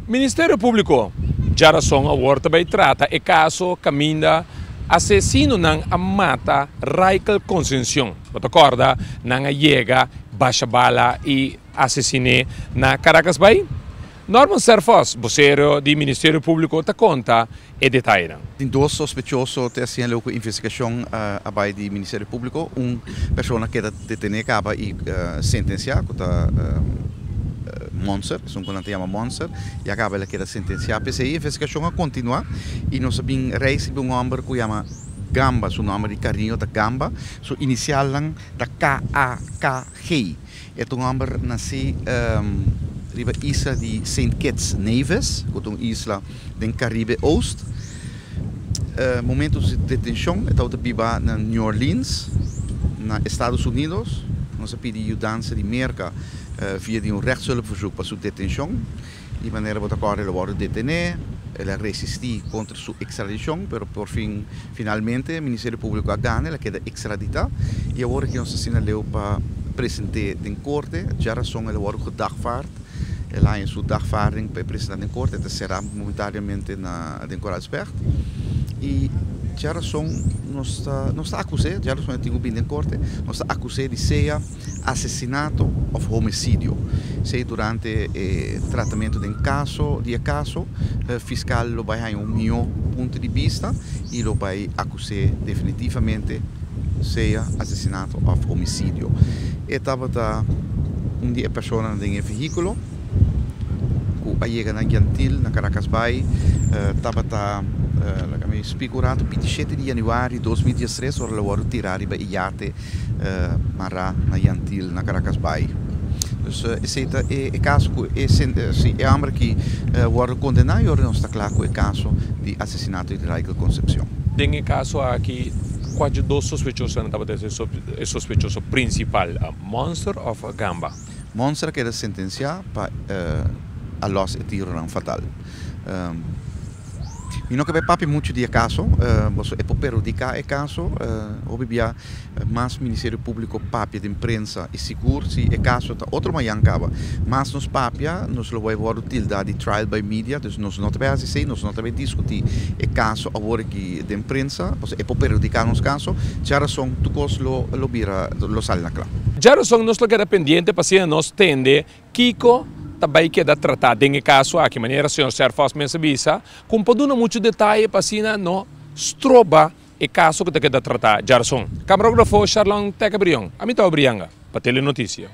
Ministério Público já a worta by trata e caso caminda assassino nang amata Raikel Conceição. Você acorda nang chega baixa bala e assassine na Caracas Bay? Norman Serfos, vocero do Ministério Público, te conta e detalha. Tem dois sospechosos que têm uma investigação abaixo do Ministério Público. Pessoa que é detenida acaba e sentenciada, que Monster, que se chama Monster, e acaba ela que sentenciada. A investigação continua e nós sabemos que um homem que chama Gamba, seu nome de carinho da Gamba, so inicial da K-A-K-G. É um homem que nasceu na isla de St. Kitts Nevis, que é uma isla do Caribe Oost. Momentos de detenção, estava biba na New Orleans, nos Estados Unidos. Nós pedimos ajuda de América via de rechtshulpverzoek para sua detenção. De maneira que ele wordt detenido, ele resistiu contra sua extradição, mas por fim, finalmente, o Ministério Público ganha, ele queda extraditado. E agora que nós assinalamos para apresentar em corte, já razão ele wordt gedagvaard. Lá em sua dagvaarding para apresentar em corte, ele será momentariamente na Coradsberg. E já razão não está acusado, já razão tem em corte, não está acusado de ser assassinato ou homicídio. Se durante o tratamento de caso, o fiscal vai dar meu ponto de vista e vai acusar definitivamente ser assassinato ou homicídio. Estava uma pessoa em veículo, que chega na Gentil, na Caracas Bay, estava spicurato 27 di januari 2013 ora lavoro tirare per iate marà na Gentil na Caracas Bay. Dus é caso é ambra que wordt condenado e ora não está claro é caso de assassinato de Raikel Conceição. Nesse caso aqui quase dois sospechosos estava o sospechoso principal, Monster ou Gamba? Monster que era sentenciado para a los e tiro fatal. E não cabe papi muito de caso, é por perjudicar o caso, obvia mais Ministério Público papi de imprensa e seguro se o caso tá outro manhã acaba, mas nos papia nos lo vai voir utilidade de trial by media, dus nós não também assim, nós não também discutir o caso agora que de imprensa, é por perjudicar nos caso, já razão tu cos lo sal na claro. Já razão nós lo queda pendente para se nós tende Kiko também queda tratado em caso aqui maneira o senhor Serfos me avisa com poduna muito detalhe para sina no stroba e caso que queda tratado já razão camarógrafo Charlon Tecabrion a mim tá Brianga para Telenotícia.